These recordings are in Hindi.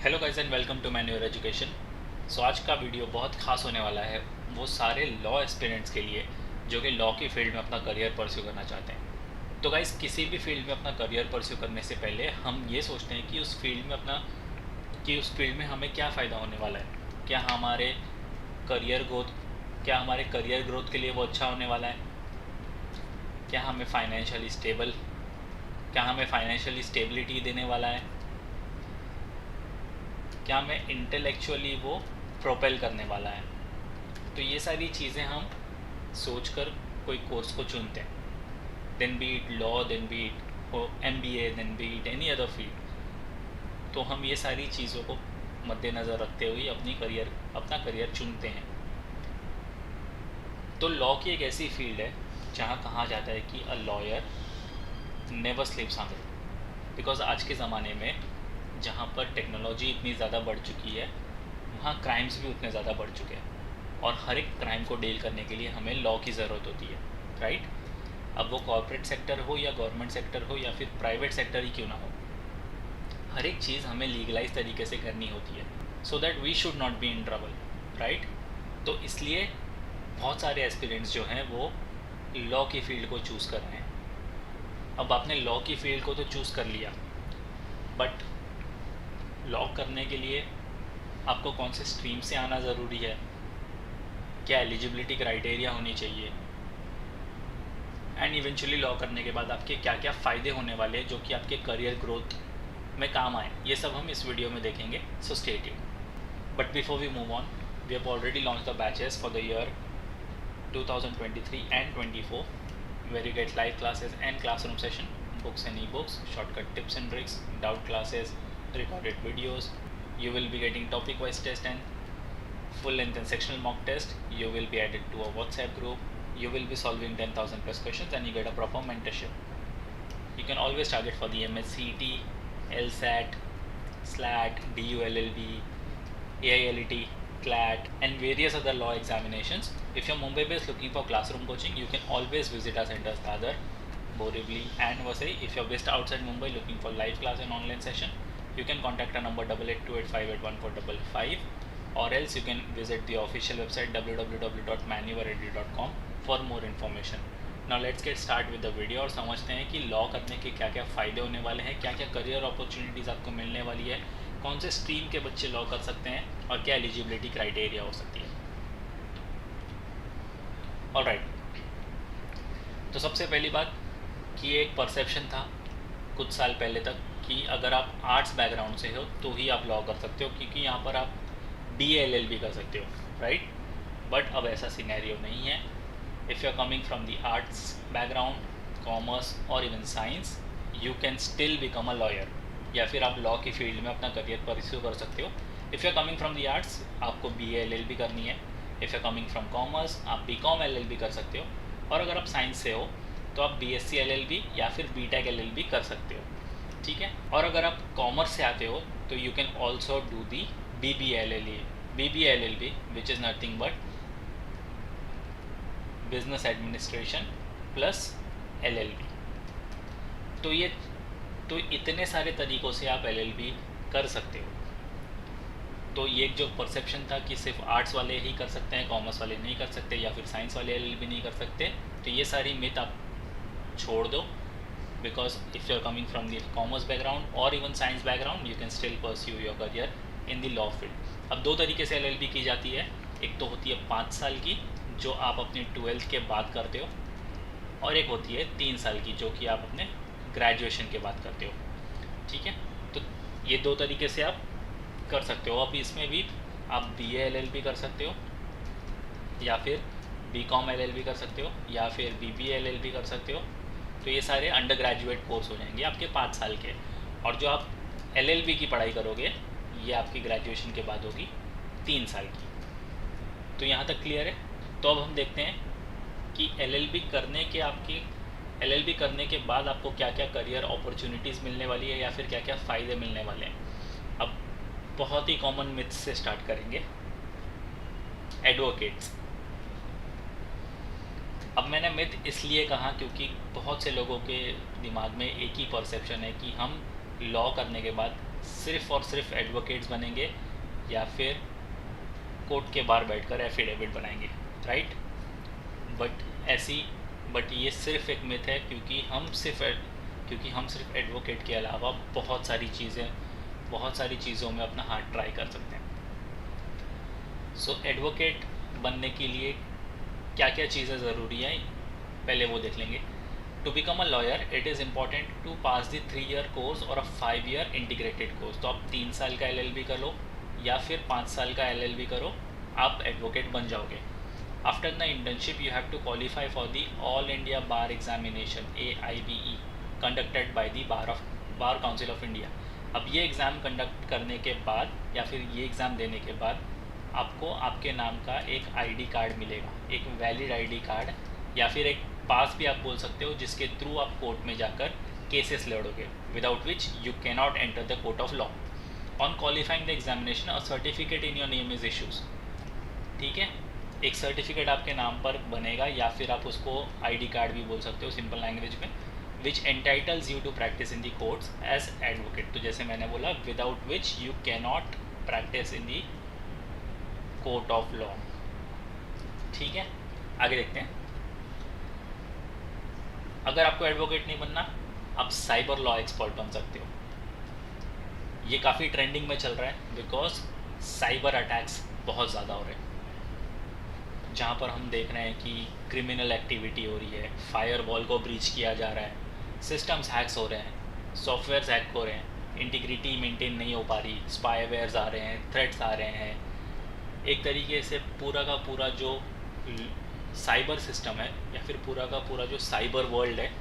Hello guys and welcome to मैन्योर एजुकेशन। सो आज का वीडियो बहुत खास होने वाला है वो सारे लॉ एस्पिरेंट्स के लिए जो कि लॉ की फील्ड में अपना करियर परस्यू करना चाहते हैं। तो गाइस किसी भी फील्ड में अपना करियर परस्यू करने से पहले हम ये सोचते हैं कि उस फील्ड में हमें क्या फ़ायदा होने वाला है। क्या हमारे करियर ग्रोथ क्या हमारे करियर ग्रोथ के लिए वो अच्छा होने वाला है। क्या हमें फाइनेंशियली स्टेबिलिटी देने वाला है। क्या हमें इंटेलेक्चुअली वो प्रोपेल करने वाला है। तो ये सारी चीज़ें हम सोचकर कोई कोर्स को चुनते हैं। Then be it law, then be it MBA, then be it any other field. तो हम ये सारी चीज़ों को मद्देनज़र रखते हुए अपना करियर चुनते हैं। तो लॉ की एक ऐसी फील्ड है जहाँ कहा जाता है कि a lawyer never स्लीप्स hungry. Because आज के ज़माने में जहाँ पर टेक्नोलॉजी इतनी ज़्यादा बढ़ चुकी है वहाँ क्राइम्स भी उतने ज़्यादा बढ़ चुके हैं और हर एक क्राइम को डील करने के लिए हमें लॉ की ज़रूरत होती है, राइट। अब वो कॉर्पोरेट सेक्टर हो या गवर्नमेंट सेक्टर हो या फिर प्राइवेट सेक्टर ही क्यों ना हो, हर एक चीज़ हमें लीगलाइज तरीके से करनी होती है so that we should not be in trouble, right. तो इसलिए बहुत सारे एस्पिरेंट्स जो हैं वो लॉ की फील्ड को चूज़ कर रहे हैं। अब आपने लॉ की फील्ड को तो चूज़ कर लिया, बट लॉ करने के लिए आपको कौन से स्ट्रीम से आना ज़रूरी है, क्या एलिजिबिलिटी क्राइटेरिया होनी चाहिए, एंड इवेंचुअली लॉ करने के बाद आपके क्या क्या फ़ायदे होने वाले हैं जो कि आपके करियर ग्रोथ में काम आए, ये सब हम इस वीडियो में देखेंगे। So stay tuned. But before we move on, we have already launch the batches for the year 2023 and 24 where you get live classes and classroom session, books and ebooks, shortcut tips and tricks, doubt classes, recorded videos. You will be getting topic wise test and full length and sectional mock test. You will be added to a WhatsApp group. You will be solving 10,000 plus questions and you get a proper mentorship. You can always target for the MSCET, LSAT, SLAT, DULLB, AILET, CLAT and various other law examinations. If you're Mumbai based looking for classroom coaching, you can always visit our centers Dadar, Borivali and Vasai. If you're based outside Mumbai looking for live class and online session, you can contact our number 8828581455 or else you can visit the official website www.manuoredu.com for more information. Now let's get start with the video और समझते हैं कि लॉ करने के क्या क्या फ़ायदे होने वाले हैं, क्या क्या करियर अपॉर्चुनिटीज़ आपको मिलने वाली है, कौन से स्ट्रीम के बच्चे लॉ कर सकते हैं और क्या एलिजिबिलिटी क्राइटेरिया हो सकती है। ऑलराइट, तो सबसे पहली बात कि एक परसेप्शन था कुछ साल पहले तक कि अगर आप आर्ट्स बैकग्राउंड से हो तो ही आप लॉ कर सकते हो, क्योंकि यहाँ पर आप BA LLB कर सकते हो, राइट। बट अब ऐसा सिनेरियो नहीं है। If you are coming from the arts background, commerce और even science, you can still become a lawyer, या फिर आप लॉ की फील्ड में अपना करियर परस्यू कर सकते हो। If you are coming from the arts आपको BA LLB करनी है। If you are coming from commerce आप BCom LLB कर सकते हो, और अगर आप साइंस से हो तो आप BSc LLB या फिर BTech LLB कर सकते हो, ठीक है। और अगर आप कॉमर्स से आते हो तो you can also do the BBA LLB which is nothing but business administration plus LLB। तो इतने सारे तरीक़ों से आप LLB कर सकते हो। तो ये जो परसेप्शन था कि सिर्फ आर्ट्स वाले ही कर सकते हैं, कॉमर्स वाले नहीं कर सकते, या फिर साइंस वाले LLB नहीं कर सकते, तो ये सारी मिथ आप छोड़ दो। Because if you are coming from the commerce background और even science background, you can still pursue your career in the law field. अब दो तरीके से LLB की जाती है। एक तो होती है 5 साल की जो आप अपनी 12th के बाद करते हो, और एक होती है 3 साल की जो कि आप अपने ग्रेजुएशन के बाद करते हो, ठीक है। तो ये दो तरीके से आप कर सकते हो। अब इसमें भी आप BA LLB कर सकते हो, या फिर BCom LLB कर सकते हो, या फिर BBA LLB कर सकते हो। तो ये सारे अंडर ग्रेजुएट कोर्स हो जाएंगे आपके 5 साल के। और जो आप LLB की पढ़ाई करोगे ये आपकी ग्रेजुएशन के बाद होगी 3 साल की। तो यहाँ तक क्लियर है। तो अब हम देखते हैं कि LLB करने के बाद आपको क्या क्या करियर अपॉर्चुनिटीज़ मिलने वाली है, या फिर क्या क्या फ़ायदे मिलने वाले हैं। अब बहुत ही कॉमन मिथ्स से स्टार्ट करेंगे। एडवोकेट्स। अब मैंने मिथ इसलिए कहा क्योंकि बहुत से लोगों के दिमाग में एक ही परसेप्शन है कि हम लॉ करने के बाद सिर्फ और सिर्फ एडवोकेट्स बनेंगे या फिर कोर्ट के बाहर बैठकर एफिडेविट बनाएंगे, राइट? बट ये सिर्फ एक मिथ है, क्योंकि हम सिर्फ एडवोकेट के अलावा बहुत सारी चीज़ों में अपना हाथ ट्राई कर सकते हैं। सो एडवोकेट बनने के लिए क्या क्या चीज़ें ज़रूरी हैं, पहले वो देख लेंगे। To become a lawyer it is important to pass the 3-year course और अ 5-year इंटीग्रेटेड कोर्स। तो आप 3 साल का LLB कर लो या फिर 5 साल का LLB करो, आप एडवोकेट बन जाओगे। After the internship you have to qualify for the all India bar examination AIBE conducted by the bar council of India. अब ये एग्ज़ाम कंडक्ट करने के बाद या फिर ये एग्ज़ाम देने के बाद आपको आपके नाम का एक ID कार्ड मिलेगा, एक वैलिड ID कार्ड या फिर एक पास भी आप बोल सकते हो, जिसके थ्रू आप कोर्ट में जाकर केसेस लड़ोगे, without which you can not enter the court of law. On qualifying the examination a certificate in your name is issues. ठीक है, एक सर्टिफिकेट आपके नाम पर बनेगा या फिर आप उसको ID कार्ड भी बोल सकते हो सिंपल लैंग्वेज में, which entitles you to practise in the courts as advocate. तो जैसे मैंने बोला, without which you can not practise in the court of law. ठीक है, आगे देखते हैं। अगर आपको एडवोकेट नहीं बनना, आप साइबर लॉ एक्सपर्ट बन सकते हो। ये काफ़ी ट्रेंडिंग में चल रहा है बिकॉज साइबर अटैक्स बहुत ज़्यादा हो रहे हैं, जहाँ पर हम देख रहे हैं कि क्रिमिनल एक्टिविटी हो रही है, फायरवॉल को ब्रीच किया जा रहा है, सिस्टम्स हैक्स हो रहे हैं, सॉफ्टवेयर्स हैक हो रहे हैं, इंटीग्रिटी मेंटेन नहीं हो पा रही, स्पाईवेयर्स आ रहे हैं, थ्रेट्स आ रहे हैं। एक तरीके से पूरा का पूरा जो साइबर सिस्टम है या फिर पूरा का पूरा जो साइबर वर्ल्ड है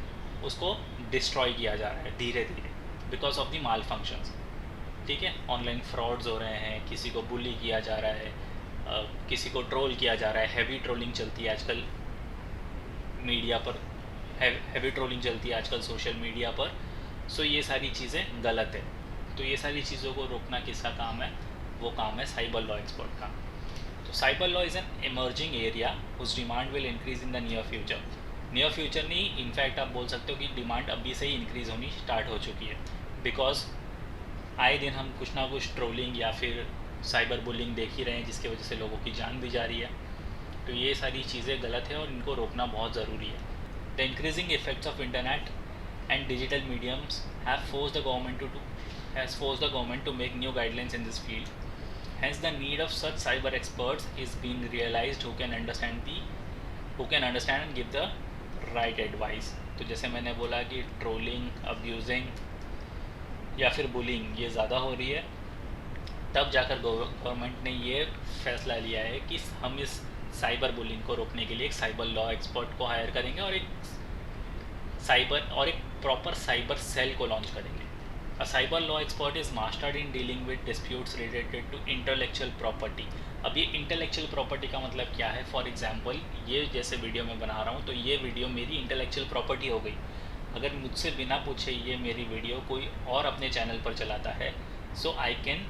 उसको डिस्ट्रॉय किया जा रहा है धीरे धीरे because of the mall functions. ठीक है, ऑनलाइन फ्रॉड्स हो रहे हैं, किसी को बुली किया जा रहा है, किसी को ट्रोल किया जा रहा है, हैवी ट्रोलिंग चलती है आजकल मीडिया पर, हैवी ट्रोलिंग चलती है आजकल सोशल मीडिया पर। सो ये सारी चीज़ें गलत है। तो ये सारी चीज़ों को रोकना किसका काम है? वो काम है साइबर लॉ एक्सपर्ट का। तो cyber law is an emerging area whose demand will increase in the near future. Near future नहीं, इनफैक्ट आप बोल सकते हो कि डिमांड अभी से ही इंक्रीज़ होनी स्टार्ट हो चुकी है, बिकॉज आए दिन हम कुछ ना कुछ ट्रोलिंग या फिर साइबर बुलिंग देख ही रहे हैं, जिसकी वजह से लोगों की जान भी जा रही है। तो ये सारी चीज़ें गलत है और इनको रोकना बहुत ज़रूरी है। The increasing effects of internet and digital mediums have forced the government to make new guidelines in this field. Hence, the need of such cyber experts is being realized who can understand and give the right advice. तो जैसे मैंने बोला कि ट्रोलिंग, अब्यूजिंग या फिर बुलिंग ये ज़्यादा हो रही है, तब जाकर गवर्नमेंट ने ये फैसला लिया है कि हम इस साइबर बुलिंग को रोकने के लिए एक साइबर लॉ एक्सपर्ट को हायर करेंगे और एक प्रॉपर साइबर सेल को लॉन्च करेंगे। A cyber law expert is mastered in dealing with disputes related to intellectual property. अब ये intellectual property का मतलब क्या है? फॉर एग्जाम्पल, ये जैसे वीडियो में बना रहा हूँ तो ये वीडियो मेरी इंटेलेक्चुअल प्रॉपर्टी हो गई। अगर मुझसे बिना पूछे ये मेरी वीडियो कोई और अपने चैनल पर चलाता है, सो आई कैन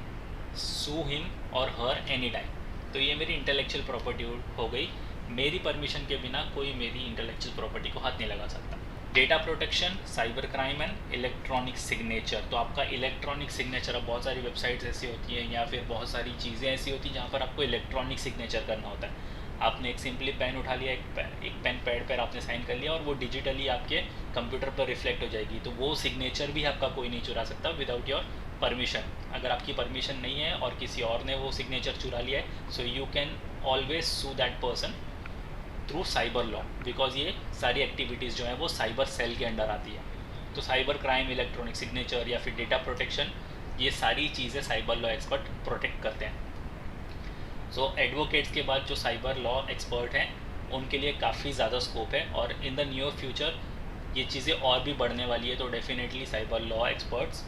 सू हिम और हर एनी टाइम। तो ये मेरी इंटेलेक्चुअल प्रॉपर्टी हो गई। मेरी परमिशन के बिना कोई मेरी इंटेलेक्चुअल प्रॉपर्टी को हाथ नहीं लगा सकता। Data protection, cyber crime and electronic signature. तो आपका इलेक्ट्रॉनिक सिग्नेचर, अब बहुत सारी वेबसाइट्स ऐसी होती हैं या फिर बहुत सारी चीज़ें ऐसी होती हैं जहाँ पर आपको इलेक्ट्रॉनिक सिग्नेचर करना होता है। आपने एक सिंपली पेन उठा लिया, एक पेन पैड पर आपने साइन कर लिया और वो डिजिटली आपके कंप्यूटर पर रिफ्लेक्ट हो जाएगी। तो वो सिग्नेचर भी आपका कोई नहीं चुरा सकता विदाउट योर परमिशन। अगर आपकी परमिशन नहीं है और किसी और ने वो सिग्नेचर चुरा लिया है, so you can always sue that person through cyber law, because ये सारी एक्टिविटीज़ जो है वो साइबर सेल के अंडर आती है। तो साइबर क्राइम, इलेक्ट्रॉनिक सिग्नेचर या फिर डेटा प्रोटेक्शन, ये सारी चीज़ें साइबर लॉ एक्सपर्ट प्रोटेक्ट करते हैं। सो एडवोकेट्स के बाद जो साइबर लॉ एक्सपर्ट हैं उनके लिए काफ़ी ज़्यादा स्कोप है और इन द नियर फ्यूचर ये चीज़ें और भी बढ़ने वाली है। तो डेफिनेटली साइबर लॉ एक्सपर्ट्स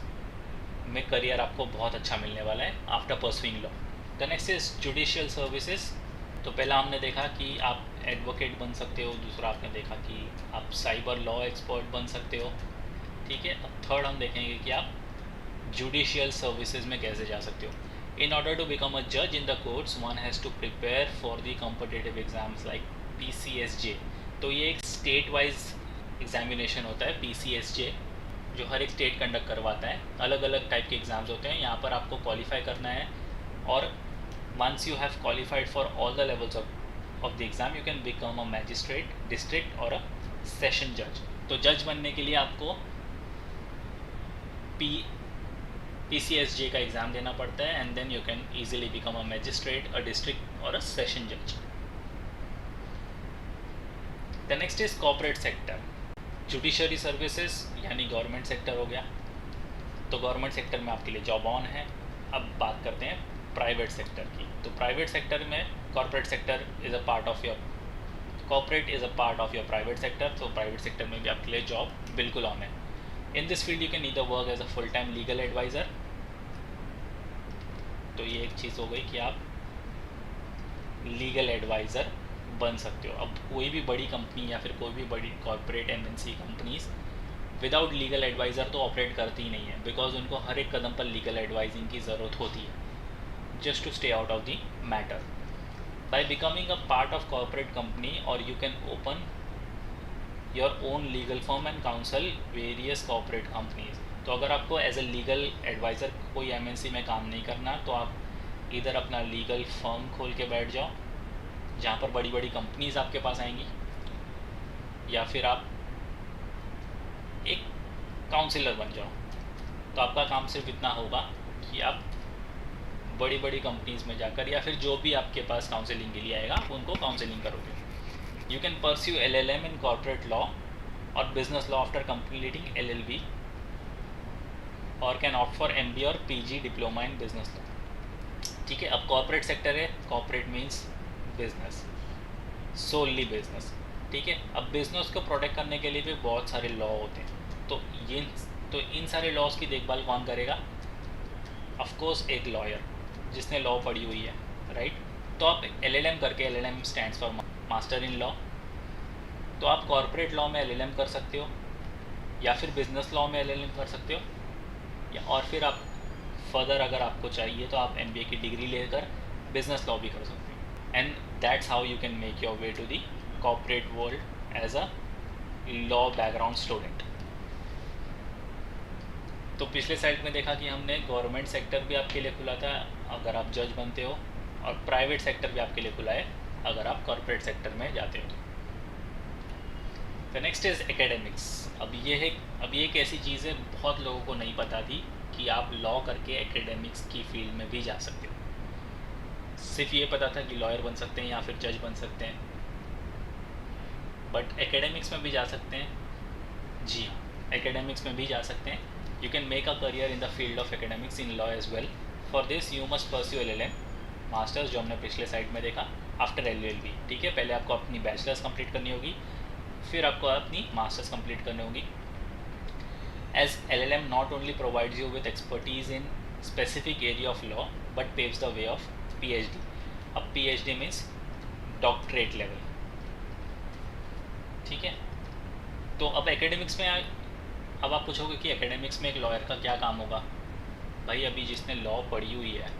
में करियर आपको बहुत अच्छा मिलने वाला है after pursuing law. The next is judicial services. तो पहला हमने देखा कि आप एडवोकेट बन सकते हो, दूसरा आपने देखा कि आप साइबर लॉ एक्सपर्ट बन सकते हो। ठीक है, अब थर्ड हम देखेंगे कि आप जुडिशियल सर्विसेज में कैसे जा सकते हो। In order to become a जज in the courts one has to prepare for the competitive exams like PCSJ। तो ये एक स्टेट वाइज एग्जामिनेशन होता है PCSJ, जो हर एक स्टेट कंडक्ट करवाता है, अलग अलग टाइप के एग्ज़ाम्स होते हैं, यहाँ पर आपको क्वालिफाई करना है। और once you have qualified for all the levels of the exam, you can become a magistrate, district और अ सेशन जज। तो जज बनने के लिए आपको PCSJ का एग्ज़ाम देना पड़ता है, and then you can easily become a magistrate, a district और अ सेशन जज। The next is corporate sector. Judiciary services यानी गवर्नमेंट सेक्टर हो गया। तो गवर्नमेंट सेक्टर में आपके लिए जॉब ऑन है। अब बात करते हैं प्राइवेट सेक्टर की। तो प्राइवेट सेक्टर में corporate sector is a part of your corporate is a part of your private sector. तो प्राइवेट सेक्टर में भी आपके लिए जॉब बिल्कुल ऑन है। In this field you can either work as a full time legal advisor. तो ये एक चीज़ हो गई कि आप लीगल एडवाइज़र बन सकते हो। अब कोई भी बड़ी कंपनी या फिर कोई भी बड़ी corporate MNC companies without legal advisor तो ऑपरेट करती ही नहीं है, बिकॉज उनको हर एक कदम पर लीगल एडवाइजिंग की ज़रूरत होती है, just to stay out of the matter. By becoming a part of corporate company, और you can open your own legal firm and counsel various corporate companies. तो अगर आपको एज ए लीगल एडवाइज़र कोई MNC में काम नहीं करना, तो आप इधर अपना लीगल फर्म खोल के बैठ जाओ, जहाँ पर बड़ी बड़ी कंपनीज आपके पास आएंगी, या फिर आप एक काउंसिलर बन जाओ। तो आपका काम सिर्फ इतना होगा कि आप बड़ी बड़ी कंपनीज में जाकर या फिर जो भी आपके पास काउंसलिंग के लिए आएगा, आप उनको काउंसलिंग करोगे। You can pursue LLM in corporate law और business law after completing LLB, और कैन ऑप्ट फॉर MBA और PG diploma in business law. ठीक है, अब कॉर्पोरेट सेक्टर है, corporate means business, so only business. ठीक है, अब बिजनेस को प्रोटेक्ट करने के लिए भी बहुत सारे लॉ होते हैं। तो इन सारे लॉज की देखभाल कौन करेगा? ऑफ कोर्स एक लॉयर जिसने लॉ पढ़ी हुई है, राइट। तो आप LLM करके, LLM stands for master in law, तो आप कॉर्पोरेट लॉ में LLM कर सकते हो, या फिर बिजनेस लॉ में LLM कर सकते हो, या और फिर आप फर्दर अगर आपको चाहिए तो आप MBA की डिग्री लेकर बिजनेस लॉ भी कर सकते हो। And that's how you can make your way to the corporate world as a law background student. तो पिछले साइड में देखा कि हमने गवर्नमेंट सेक्टर भी आपके लिए खुला था अगर आप जज बनते हो, और प्राइवेट सेक्टर भी आपके लिए खुला है अगर आप कॉर्पोरेट सेक्टर में जाते हो। तो नेक्स्ट इज़ एकेडमिक्स। अब ये एक ऐसी चीज़ है, बहुत लोगों को नहीं पता थी कि आप लॉ करके एकेडमिक्स की फील्ड में भी जा सकते हो। सिर्फ ये पता था कि लॉयर बन सकते हैं या फिर जज बन सकते हैं, बट एकेडमिक्स में भी जा सकते हैं। जी हाँ, एकेडमिक्स में भी जा सकते हैं। You can make a career in the field of academics in law as well. For this you must pursue LLM masters, जो हमने पिछले साइड में देखा, आफ्टर LLB। ठीक है, पहले आपको अपनी बैचलर्स कंप्लीट करनी होगी, फिर आपको अपनी मास्टर्स कंप्लीट करनी होगी। As LLM not only provides you with expertise in specific area of law, but paves the way of PhD। अब PhD मीन्स डॉक्टरेट लेवल। ठीक है, तो अब एकेडमिक्स में अब आप पूछोगे कि एकेडमिक्स में एक लॉयर का क्या काम होगा? भाई अभी जिसने लॉ पढ़ी हुई है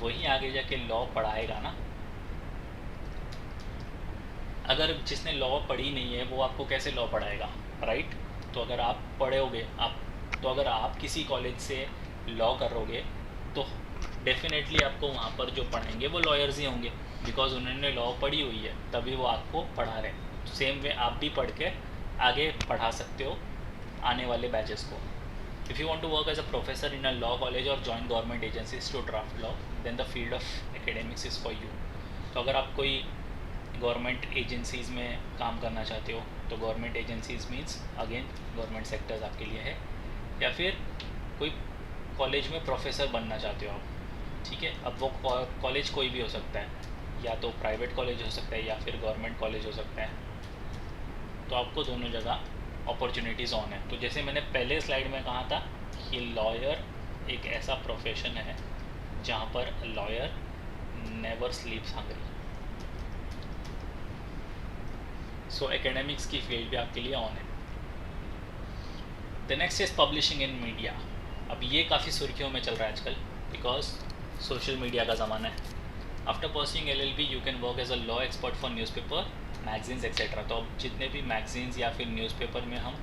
वही आगे जाके लॉ पढ़ाएगा ना। अगर जिसने लॉ पढ़ी नहीं है वो आपको कैसे लॉ पढ़ाएगा, राइट। तो अगर आप पढ़ोगे अगर आप किसी कॉलेज से लॉ करोगे तो डेफिनेटली आपको वहाँ पर जो पढ़ाएंगे वो लॉयर्स ही होंगे, बिकॉज उन्होंने लॉ पढ़ी हुई है, तभी वो आपको पढ़ा रहे हैं। सेम वे आप भी पढ़ के आगे पढ़ा सकते हो आने वाले बैचेस को। If you want to work as a professor in a law college और join government agencies to draft law, then the field of academics is for you. तो अगर आप कोई गवर्नमेंट एजेंसीज़ में काम करना चाहते हो, तो government agencies means again government sectors आपके लिए है, या फिर कोई कॉलेज में प्रोफेसर बनना चाहते हो आप। ठीक है, अब वो कॉलेज कोई भी हो सकता है, या तो प्राइवेट कॉलेज हो सकता है या फिर गवर्नमेंट कॉलेज हो सकता है। तो आपको दोनों जगह अपॉर्चुनिटीज़ ऑन है। तो जैसे मैंने पहले स्लाइड में कहा था कि लॉयर एक ऐसा प्रोफेशन है जहाँ पर लॉयर नेवर स्लीप्स हंग्री। सो एकेडमिक्स की फील्ड भी आपके लिए ऑन है। The next is publishing in media. अब ये काफ़ी सुर्खियों में चल रहा है आजकल, बिकॉज सोशल मीडिया का ज़माना है। After pursuing LLB you can work as a law expert for newspaper, magazines etcetera. तो अब जितने भी मैगजीन्स या फिर न्यूज़पेपर में हम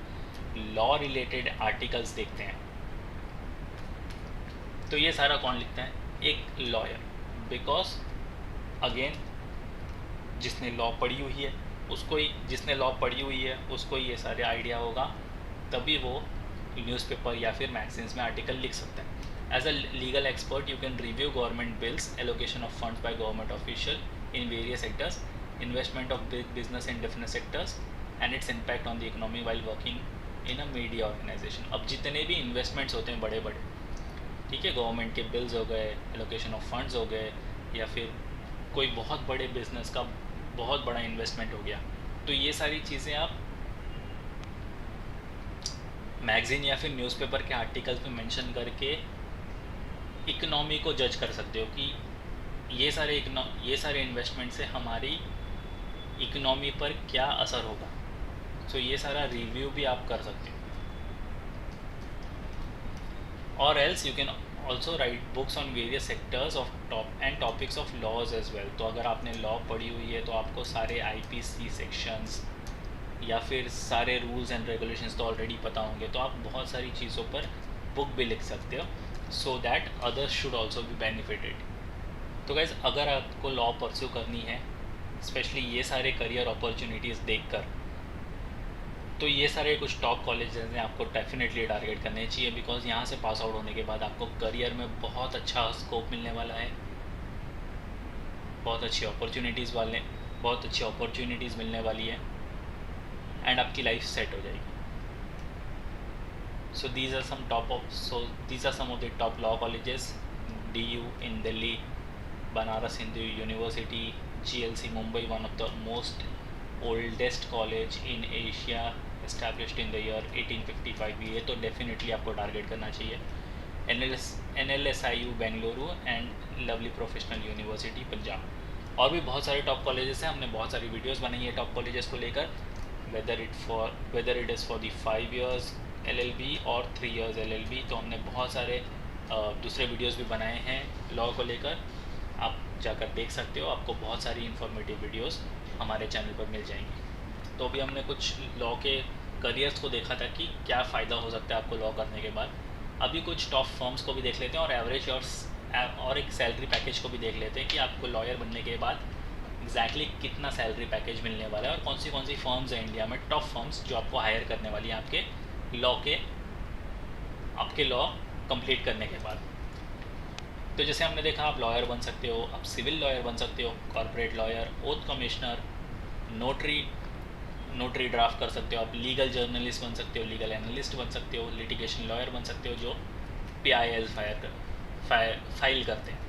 लॉ रिलेटेड आर्टिकल्स देखते हैं तो ये सारा कौन लिखता है? एक लॉयर। बिकॉज अगेन जिसने लॉ पढ़ी हुई है उसको ही ये सारे आइडिया होगा, तभी वो न्यूज़पेपर या फिर मैगजीन्स में आर्टिकल लिख सकते हैं। As a legal expert you can review government bills, allocation of funds by government official in various sectors, investment of big business in different sectors and its impact on the economy while working in a media organisation. अब जितने भी इन्वेस्टमेंट्स होते हैं बड़े बड़े, ठीक है, गवर्नमेंट के बिल्स हो गए, एलोकेशन ऑफ फंड्स हो गए, या फिर कोई बहुत बड़े बिजनेस का बहुत बड़ा इन्वेस्टमेंट हो गया, तो ये सारी चीज़ें आप मैगज़ीन या फिर न्यूज़पेपर के आर्टिकल्स में मेंशन करके इकोनॉमी को जज कर सकते हो कि ये सारे इन्वेस्टमेंट से हमारी इकोनॉमी पर क्या असर होगा। सो ये सारा रिव्यू भी आप कर सकते हो। और else you can also write books on various sectors of topics of laws as well. तो अगर आपने लॉ पढ़ी हुई है तो आपको सारे IPC सेक्शंस या फिर सारे रूल्स एंड रेगुलेशंस तो ऑलरेडी पता होंगे, तो आप बहुत सारी चीज़ों पर बुक भी लिख सकते हो, so that others should also be benefited. तो गाइज अगर आपको लॉ परस्यू करनी है, स्पेशली ये सारे करियर अपॉर्चुनिटीज़ देखकर, तो ये सारे कुछ टॉप कॉलेजेस हैं आपको डेफिनेटली टारगेट करने चाहिए। बिकॉज यहाँ से पास आउट होने के बाद आपको करियर में बहुत अच्छा स्कोप मिलने वाला है, बहुत अच्छी अपॉर्चुनिटीज़ मिलने वाली है एंड आपकी लाइफ सेट हो जाएगी। So these are some of the top law colleges: DU in Delhi, Banaras Hindu University, GLC Mumbai, one of the most oldest college in Asia, established in the year 1855। ये तो डेफिनेटली आपको टारगेट करना चाहिए। NLSIU Bengaluru and lovely professional university Punjab. और भी बहुत सारे टॉप कॉलेजेस हैं, हमने बहुत सारी वीडियोस बनाई है टॉप कॉलेजेस को लेकर, whether it is for the 5 years LLB और 3 years LLB। तो हमने बहुत सारे दूसरे वीडियोस भी बनाए हैं लॉ को लेकर, आप जाकर देख सकते हो। आपको बहुत सारी इन्फॉर्मेटिव वीडियोस हमारे चैनल पर मिल जाएंगी। तो अभी हमने कुछ लॉ के करियर्स को देखा था कि क्या फ़ायदा हो सकता है आपको लॉ करने के बाद। अभी कुछ टॉप फर्म्स को भी देख लेते हैं और एवरेज और एक सैलरी पैकेज को भी देख लेते हैं कि आपको लॉयर बनने के बाद एग्जैक्टली कितना सैलरी पैकेज मिलने वाला है और कौन सी फर्म्स हैं इंडिया में, टॉप फर्म्स जो आपको हायर करने वाली हैं आपके लॉ कंप्लीट करने के बाद। तो जैसे हमने देखा, आप लॉयर बन सकते हो, आप सिविल लॉयर बन सकते हो, corporate lawyer, oath commissioner, notary draft कर सकते हो, आप लीगल जर्नलिस्ट बन सकते हो, लीगल एनालिस्ट बन सकते हो, लिटिगेशन लॉयर बन सकते हो जो PIL फाइल करते हैं,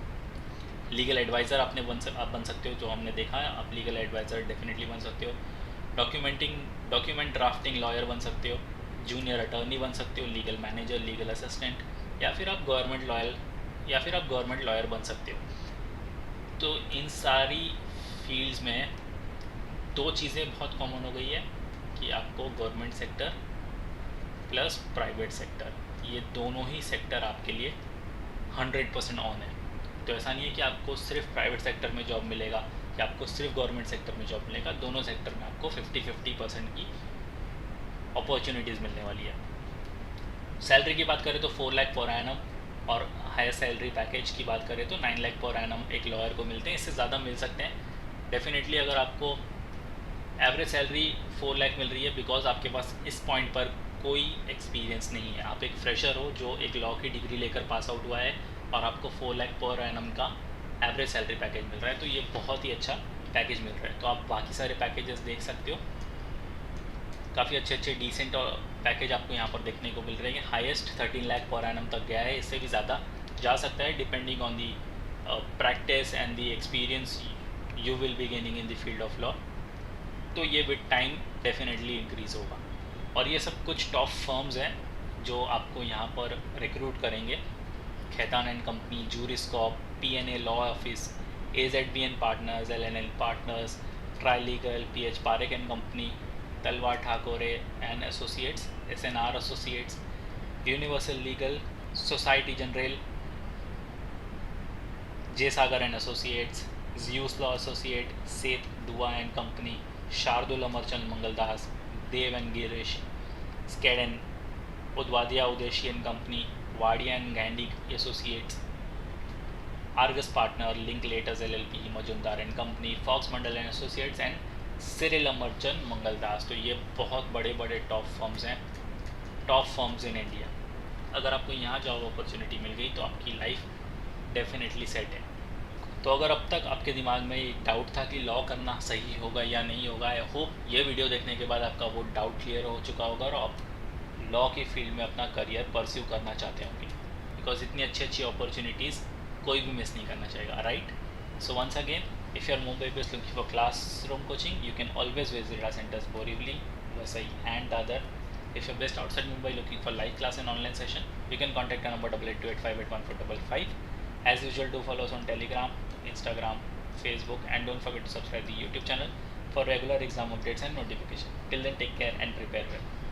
लीगल एडवाइज़र आप बन सकते हो, जो हमने देखा है, आप लीगल एडवाइज़र डेफिनेटली बन सकते हो, डॉक्यूमेंट ड्राफ्टिंग लॉयर बन सकते हो, जूनियर अटर्नी बन सकते हो, लीगल मैनेजर, लीगल असिस्टेंट, या फिर आप गवर्नमेंट लॉयर बन सकते हो। तो इन सारी फील्ड्स में दो चीज़ें बहुत कॉमन हो गई है कि आपको government sector plus private sector, ये दोनों ही सेक्टर आपके लिए 100% ऑन है। तो ऐसा नहीं है कि आपको सिर्फ प्राइवेट सेक्टर में जॉब मिलेगा या आपको सिर्फ गवर्नमेंट सेक्टर में जॉब मिलेगा, दोनों सेक्टर में आपको 50-50% की अपॉर्चुनिटीज़ मिलने वाली है। सैलरी की बात करें तो 4 लाख पर एनम, और हायर सैलरी पैकेज की बात करें तो 9 लाख पर एनम एक लॉयर को मिलते हैं। इससे ज़्यादा मिल सकते हैं डेफिनेटली। अगर आपको एवरेज सैलरी 4 लाख मिल रही है बिकॉज आपके पास इस पॉइंट पर कोई एक्सपीरियंस नहीं है, आप एक फ्रेशर हो जो एक लॉ की डिग्री लेकर पास आउट हुआ है और आपको 4 लाख पर एनम का एवरेज सैलरी पैकेज मिल रहा है, तो ये बहुत ही अच्छा पैकेज मिल रहा है। तो आप बाकी सारे पैकेजेस देख सकते हो, काफ़ी अच्छे डिसेंट पैकेज आपको यहाँ पर देखने को मिल रहे हैं। हाईएस्ट 13 लाख पर एनम तक गया है, इससे भी ज़्यादा जा सकता है depending on the practice and the experience you will be gaining in the field of law. तो ये विद टाइम डेफिनेटली इंक्रीज़ होगा। और ये सब कुछ टॉप फर्म्स हैं जो आपको यहाँ पर रिक्रूट करेंगे: Khetan and company, Juris Corp, PNA law office, AZBN partners, LNL partners, Trilegal, PH Parekh and company, Talwar Thakore and associates, SNR associates, universal legal, Societe Generale, J Sagar and associates, Zeus law associate, Seth Dua and company, Shardul Amarchand Mangaldas, Dev and Girish, Skadden, Udvadia Udeshian Company, Wardia and Gandy Associates, Argus Partner, Linklaters LLP, Majumdar and Company, Fox Mandal and Associates and Cyril Amarchand Mangaldas. तो ये बहुत बड़े बड़े टॉप फर्म्स हैं, टॉप फर्म्स इन इंडिया। अगर आपको यहाँ जॉब अपॉर्चुनिटी मिल गई तो आपकी लाइफ डेफिनेटली सेट है। तो अगर अब तक आपके दिमाग में एक डाउट था कि लॉ करना सही होगा या नहीं होगा, आई होप ये वीडियो देखने के बाद आपका वो डाउट क्लियर हो चुका होगा और आप लॉ की फील्ड में अपना करियर परस्यू करना चाहते होंगे, बिकॉज इतनी अच्छी अच्छी अपॉर्चुनिटीज़ कोई भी मिस नहीं करना चाहेगा, right? So once again, if you're Mumbai based looking for classroom coaching, you can always visit our centers Borivali, Vasai and Dadar. If you're based outside Mumbai looking for live class and online session, you can contact our number 8828581455. As usual, do follow us on Telegram, Instagram, Facebook, and don't forget to subscribe the YouTube channel for regular exam updates and notification. Till then, take care and prepare well.